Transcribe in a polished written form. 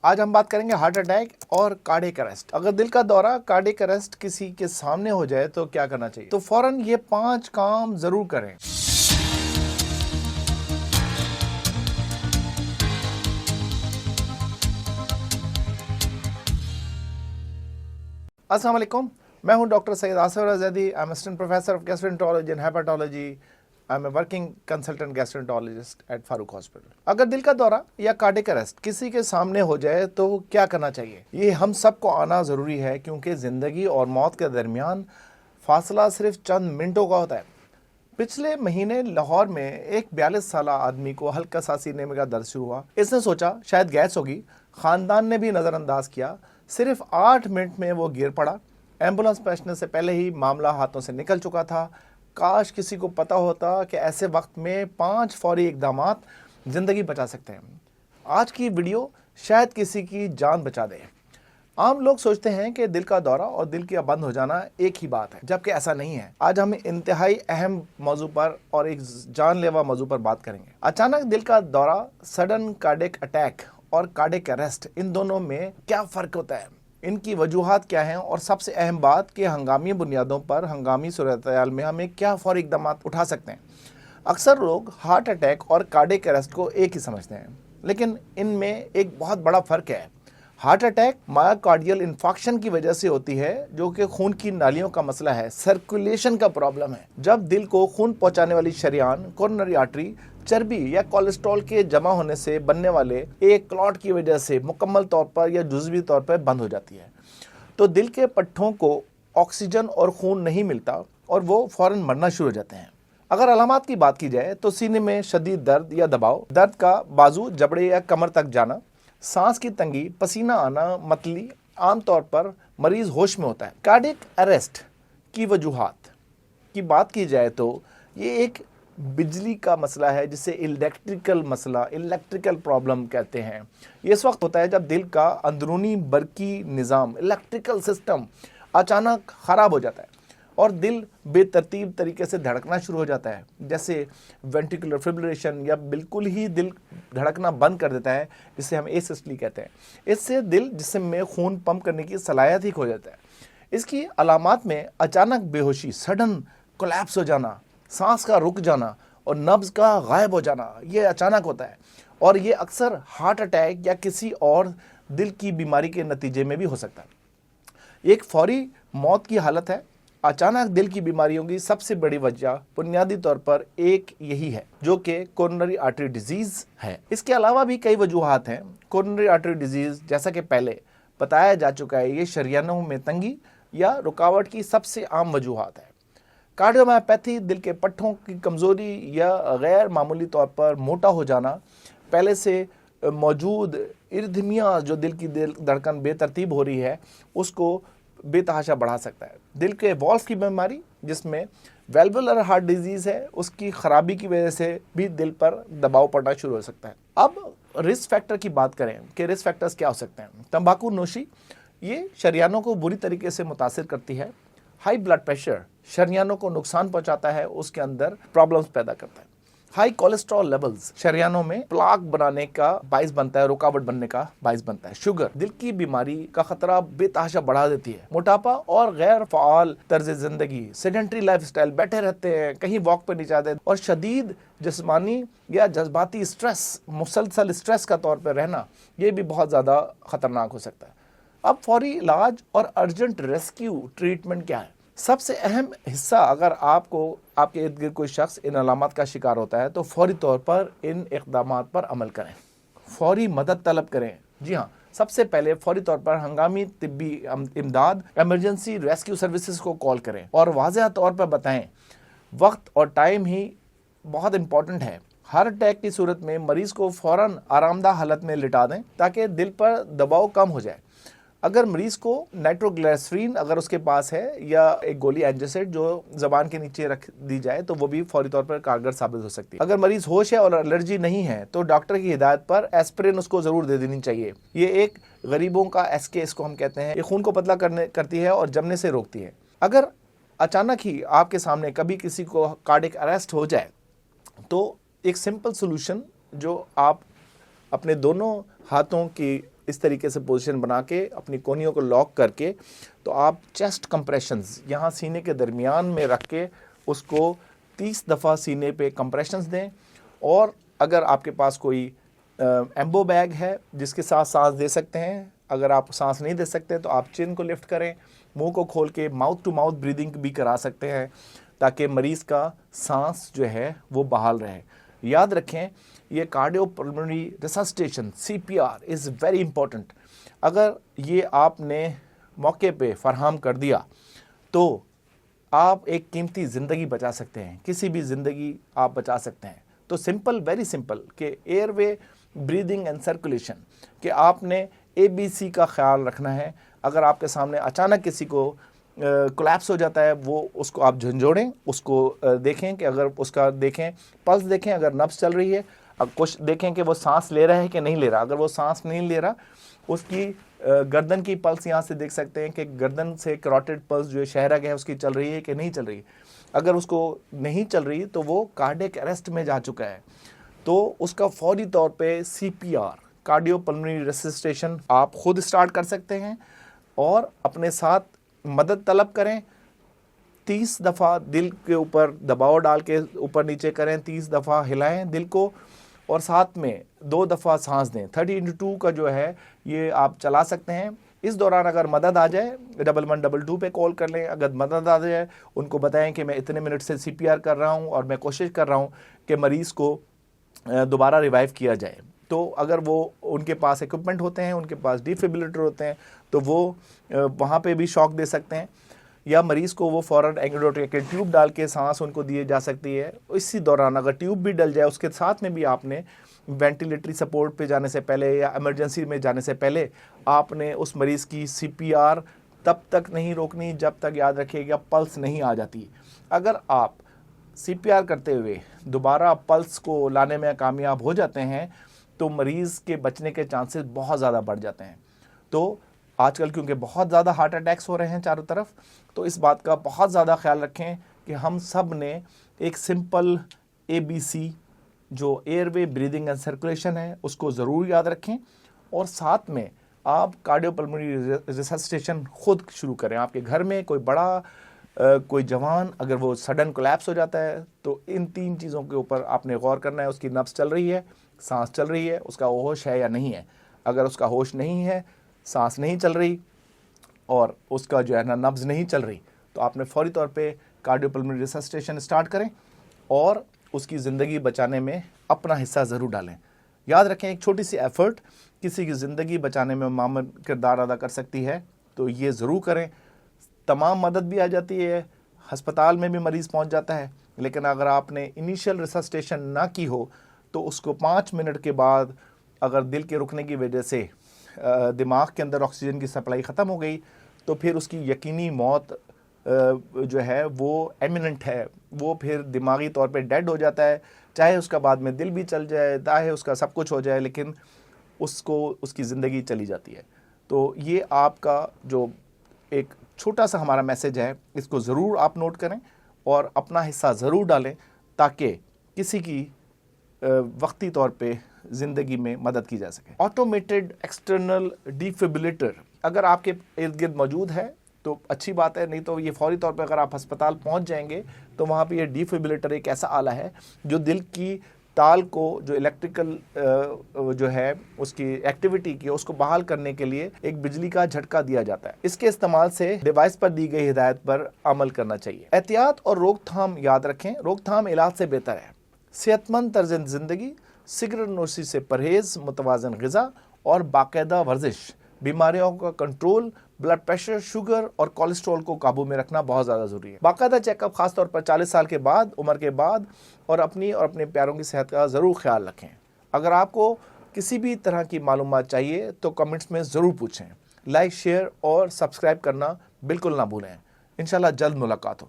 آج ہم بات کریں گے ہارٹ اٹیک اور کارڈیک اریسٹ۔ اگر دل کا دورہ کارڈیک اریسٹ کسی کے سامنے ہو جائے تو کیا کرنا چاہیے؟ تو فوراً یہ 5 کام ضرور کریں۔ السلام علیکم، میں ہوں doctor Syed Asif Raza Zaidi. I'm assistant professor of gastroenterology and hepatology. I'm a working consultant gastroenterologist at Farooq hospital. اگر دل کا دورہ یا کارڈیک اریسٹ کسی کے سامنے ہو جائے تو کیا کرنا چاہیے؟ یہ ہم سب کو آنا ضروری ہے، کیونکہ زندگی اور موت کے درمیان فاصلہ صرف چند منٹوں کا ہوتا ہے۔ پچھلے مہینے لاہور میں ایک 42 سالہ آدمی کو ہلکا سا سینے میں کا درد شروع ہوا۔ اس نے سوچا شاید گیس ہوگی، خاندان نے بھی نظر انداز کیا۔ صرف 8 منٹ میں وہ گر پڑا۔ ایمبولینس پہنچنے سے پہلے ہی معاملہ ہاتھوں سے نکل چکا تھا۔ کاش کسی کو پتا ہوتا کہ ایسے وقت میں 5 فوری اقدامات زندگی بچا سکتے ہیں۔ آج کی ویڈیو شاید کسی کی جان بچا دے۔ عام لوگ سوچتے ہیں کہ دل کا دورہ اور دل کا بند ہو جانا ایک ہی بات ہے، جبکہ ایسا نہیں ہے۔ آج ہم انتہائی اہم موضوع پر اور ایک جان لیوا موضوع پر بات کریں گے۔ اچانک دل کا دورہ، سڈن کارڈیک اٹیک اور کارڈیک اریسٹ، ان دونوں میں کیا فرق ہوتا ہے، ان کی وجوہات کیا ہیں، اور سب سے اہم بات کہ ہنگامی بنیادوں پر ہنگامی صورتحال میں ہمیں کیا فوری اقدامات اٹھا سکتے ہیں۔ اکثر لوگ ہارٹ اٹیک اور کارڈیک اریسٹ کو ایک ہی سمجھتے ہیں، لیکن ان میں ایک بہت بڑا فرق ہے۔ ہارٹ اٹیک مایوکارڈیل انفارکشن کی وجہ سے ہوتی ہے، جو کہ خون کی نالیوں کا مسئلہ ہے، سرکولیشن کا پرابلم ہے۔ جب دل کو خون پہنچانے والی شریان، کورونری آرٹری، چربی یا کولیسٹرول کے جمع ہونے سے بننے والے ایک کلاٹ کی وجہ سے مکمل طور پر یا جزوی طور پر بند ہو جاتی ہے، تو دل کے پٹھوں کو آکسیجن اور خون نہیں ملتا اور وہ فوراً مرنا شروع ہو جاتے ہیں۔ اگر علامات کی بات کی جائے تو سینے میں شدید درد یا دباؤ، درد کا بازو، جبڑے یا کمر تک جانا، سانس کی تنگی، پسینہ آنا، متلی، عام طور پر مریض ہوش میں ہوتا ہے۔ کارڈیک اریسٹ کی وجوہات کی بات کی جائے تو یہ ایک بجلی کا مسئلہ ہے، جسے الیکٹریکل پرابلم کہتے ہیں۔ یہ اس وقت ہوتا ہے جب دل کا اندرونی برقی نظام، الیکٹریکل سسٹم اچانک خراب ہو جاتا ہے اور دل بے ترتیب طریقے سے دھڑکنا شروع ہو جاتا ہے، جیسے وینٹریکولر فبریلیشن، یا بالکل ہی دل دھڑکنا بند کر دیتا ہے، جسے ہم اسسٹلی کہتے ہیں۔ اس سے دل جسم میں خون پمپ کرنے کی صلاحیت ہی کھو جاتا ہے۔ اس کی علامات میں اچانک بے ہوشی، سڈن کولیپس ہو جانا، سانس کا رک جانا اور نبض کا غائب ہو جانا، یہ اچانک ہوتا ہے، اور یہ اکثر ہارٹ اٹیک یا کسی اور دل کی بیماری کے نتیجے میں بھی ہو سکتا ہے۔ ایک فوری موت کی حالت ہے۔ اچانک دل کی بیماریوں کی سب سے بڑی وجہ بنیادی طور پر ایک یہی ہے، جو کہ کورونری آرٹری ڈیزیز ہے۔ اس کے علاوہ بھی کئی وجوہات ہیں۔ کورونری آرٹری ڈیزیز، جیسا کہ پہلے بتایا جا چکا ہے، یہ شریانوں میں تنگی یا رکاوٹ کی سب سے عام وجوہات ہے۔ کارڈیومایوپیتھی، دل کے پٹھوں کی کمزوری یا غیر معمولی طور پر موٹا ہو جانا، پہلے سے موجود ارتھمیا، جو دل کی دھڑکن بے ترتیب ہو رہی ہے، اس کو بے تحاشا بڑھا سکتا ہے۔ دل کے والو کی بیماری، جس میں ویلولر ہارٹ ڈیزیز ہے، اس کی خرابی کی وجہ سے بھی دل پر دباؤ پڑنا شروع ہو سکتا ہے۔ اب رسک فیکٹر کی بات کریں کہ رسک فیکٹرز کیا ہو سکتے ہیں۔ تمباکو نوشی، یہ شریانوں کو بری طریقے سے متاثر کرتی ہے۔ ہائی بلڈ پریشر شریانوں کو نقصان پہنچاتا ہے، اس کے اندر پرابلمز پیدا کرتا ہے۔ ہائی کولیسٹرول لیولز شریانوں میں پلاک بنانے کا باعث بنتا ہے، رکاوٹ بننے کا باعث بنتا ہے۔ شوگر دل کی بیماری کا خطرہ بے تحاشا بڑھا دیتی ہے۔ موٹاپا اور غیر فعال طرز زندگی، سیڈنٹری لائف سٹائل، بیٹھے رہتے ہیں، کہیں واک پہ نہیں جاتے، اور شدید جسمانی یا جذباتی سٹریس، مسلسل سٹریس کا طور پہ رہنا، یہ بھی بہت زیادہ خطرناک ہو سکتا ہے۔ اب فوری علاج اور ارجنٹ ریسکیو ٹریٹمنٹ کیا ہے؟ سب سے اہم حصہ، اگر آپ کے ارد گرد کوئی شخص ان علامات کا شکار ہوتا ہے تو فوری طور پر ان اقدامات پر عمل کریں، فوری مدد طلب کریں۔ جی ہاں، سب سے پہلے فوری طور پر ہنگامی طبی امداد، ایمرجنسی ریسکیو سروسز کو کال کریں، اور واضح طور پر بتائیں۔ وقت اور ٹائم ہی بہت امپورٹنٹ ہے۔ ہارٹ اٹیک کی صورت میں مریض کو فوراً آرام دہ حالت میں لٹا دیں تاکہ دل پر دباؤ کم ہو جائے۔ اگر مریض کو نائٹروگلیسرین اگر اس کے پاس ہے، یا ایک گولی اینجیسڈ جو زبان کے نیچے رکھ دی جائے، تو وہ بھی فوری طور پر کارگر ثابت ہو سکتی ہے۔ اگر مریض ہوش ہے اور الرجی نہیں ہے تو ڈاکٹر کی ہدایت پر ایسپرین اس کو ضرور دے دینی چاہیے۔ یہ ایک غریبوں کا SK اس کو ہم کہتے ہیں۔ یہ خون کو پتلا کرتی ہے اور جمنے سے روکتی ہے۔ اگر اچانک ہی آپ کے سامنے کبھی کسی کو کارڈیک اریسٹ ہو جائے تو ایک سمپل سولوشن، جو آپ اپنے دونوں ہاتھوں کی اس طریقے سے پوزیشن بنا کے اپنی کونیوں کو لاک کر کے تو آپ چیسٹ کمپریشنز یہاں سینے کے درمیان میں رکھ کے اس کو 30 دفعہ سینے پہ کمپریشنز دیں. اور اگر آپ کے پاس کوئی ایمبو بیگ ہے جس کے ساتھ سانس دے سکتے ہیں, اگر آپ سانس نہیں دے سکتے تو آپ چن کو لفٹ کریں, منہ کو کھول کے ماؤتھ ٹو ماؤتھ بریدنگ بھی کرا سکتے ہیں تاکہ مریض کا سانس جو ہے وہ بحال رہے. یاد رکھیں یہ cardio pulmonary resuscitation CPR is very important. اگر یہ آپ نے موقع پہ فراہم کر دیا تو آپ ایک قیمتی زندگی بچا سکتے ہیں, کسی بھی زندگی آپ بچا سکتے ہیں. تو سمپل, ویری سمپل کہ airway breathing and circulation کہ آپ نے ABC کا خیال رکھنا ہے. اگر آپ کے سامنے اچانک کسی کو کولیپس ہو جاتا ہے, وہ اس کو آپ جھنجھوڑیں, اس کو دیکھیں کہ اگر اس کا دیکھیں پلس دیکھیں, اگر نبض چل رہی ہے, اب کچھ دیکھیں کہ وہ سانس لے رہا ہے کہ نہیں لے رہا. اگر وہ سانس نہیں لے رہا, اس کی گردن کی پلس یہاں سے دیکھ سکتے ہیں کہ گردن سے کروٹڈ پلس جو شہرگ ہے اس کی چل رہی ہے کہ نہیں چل رہی. اگر اس کو نہیں چل رہی تو وہ کارڈیک اریسٹ میں جا چکا ہے. تو اس کا فوری طور پہ CPR کارڈیو پلمونری ریسسٹیشن آپ خود اسٹارٹ کر سکتے ہیں اور اپنے ساتھ مدد طلب کریں. 30 دفعہ دل کے اوپر دباؤ ڈال کے اوپر نیچے کریں, 30 دفعہ ہلائیں دل کو اور ساتھ میں 2 دفعہ سانس دیں. 30x2 کا جو ہے یہ آپ چلا سکتے ہیں. اس دوران اگر مدد آ جائے 1122 پہ کال کر لیں. اگر مدد آ جائے ان کو بتائیں کہ میں اتنے منٹ سے CPR کر رہا ہوں اور میں کوشش کر رہا ہوں کہ مریض کو دوبارہ ریوائیو کیا جائے. تو اگر وہ ان کے پاس ایکوپمنٹ ہوتے ہیں, ان کے پاس ڈیفیبریلیٹر ہوتے ہیں, تو وہ وہاں پہ بھی شاک دے سکتے ہیں, یا مریض کو وہ فوراً اینگیوٹیک ٹیوب ڈال کے سانس ان کو دیے جا سکتی ہے. اسی دوران اگر ٹیوب بھی ڈل جائے اس کے ساتھ میں بھی آپ نے وینٹیلیٹری سپورٹ پہ جانے سے پہلے یا ایمرجنسی میں جانے سے پہلے آپ نے اس مریض کی CPR تب تک نہیں روکنی جب تک, یاد رکھیے گا, پلس نہیں آ جاتی. اگر آپ CPR کرتے ہوئے دوبارہ پلس کو لانے میں کامیاب ہو جاتے ہیں تو مریض کے بچنے کے چانسز بہت زیادہ بڑھ جاتے ہیں. تو آج کل کیونکہ بہت زیادہ ہارٹ اٹیکس ہو رہے ہیں چاروں طرف, تو اس بات کا بہت زیادہ خیال رکھیں کہ ہم سب نے ایک سمپل ABC جو airway breathing and circulation ہے اس کو ضرور یاد رکھیں, اور ساتھ میں آپ کارڈیو پلمونری ریسسٹیشن خود شروع کریں. آپ کے گھر میں کوئی بڑا کوئی جوان اگر وہ سڈن کولیپس ہو جاتا ہے تو ان 3 چیزوں کے اوپر آپ نے غور کرنا ہے. اس کی نبض چل رہی ہے, سانس چل رہی ہے, اس کا ہوش ہے یا نہیں ہے. اگر اس کا ہوش نہیں ہے, سانس نہیں چل رہی اور اس کا جو ہے نا نبض نہیں چل رہی, تو آپ نے فوری طور پہ کارڈیو پلمونری ریسسٹیشن اسٹارٹ کریں اور اس کی زندگی بچانے میں اپنا حصہ ضرور ڈالیں. یاد رکھیں ایک چھوٹی سی ایفرٹ کسی کی زندگی بچانے میں معمر کردار ادا کر سکتی ہے, تو یہ ضرور کریں. تمام مدد بھی آ جاتی ہے, ہسپتال میں بھی مریض پہنچ جاتا ہے, لیکن اگر آپ نے انیشیل ریسسٹیشن نہ کی ہو تو اس کو 5 منٹ کے بعد اگر دل کے رکنے کی وجہ سے دماغ کے اندر آکسیجن کی سپلائی ختم ہو گئی تو پھر اس کی یقینی موت جو ہے وہ ایمیننٹ ہے, وہ پھر دماغی طور پہ ڈیڈ ہو جاتا ہے. چاہے اس کا بعد میں دل بھی چل جائے, چاہے اس کا سب کچھ ہو جائے, لیکن اس کو اس کی زندگی چلی جاتی ہے. تو یہ آپ کا جو ایک چھوٹا سا ہمارا میسج ہے, اس کو ضرور آپ نوٹ کریں اور اپنا حصہ ضرور ڈالیں تاکہ کسی کی وقتی طور پہ زندگی میں مدد کی جا سکے. آٹومیٹڈ ایکسٹرنل ڈیفیبریلیٹر اگر آپ کے ارد گرد موجود ہے تو اچھی بات ہے, نہیں تو یہ فوری طور پہ اگر آپ ہسپتال پہنچ جائیں گے تو وہاں پہ یہ ڈیفیبریلیٹر ایک ایسا آلہ ہے جو دل کی تال کو, جو الیکٹریکل جو ہے اس کی ایکٹیویٹی کی, اس کو بحال کرنے کے لیے ایک بجلی کا جھٹکا دیا جاتا ہے. اس کے استعمال سے ڈیوائس پر دی گئی ہدایت پر عمل کرنا چاہیے. احتیاط اور روک تھام یاد رکھیں, روک تھام علاج سے بہتر ہے. صحت مند طرز زندگی, سگریٹ نوشی سے پرہیز, متوازن غذا اور باقاعدہ ورزش بیماریوں کا کنٹرول, بلڈ پریشر, شوگر اور کولیسٹرول کو قابو میں رکھنا بہت زیادہ ضروری ہے. باقاعدہ چیک اپ خاص طور پر 40 سال کے بعد, عمر کے بعد, اور اپنی اور اپنے پیاروں کی صحت کا ضرور خیال رکھیں. اگر آپ کو کسی بھی طرح کی معلومات چاہیے تو کمنٹس میں ضرور پوچھیں. لائک, شیئر اور سبسکرائب کرنا بالکل نہ بھولیں. انشاءاللہ جلد ملاقات ہوگی.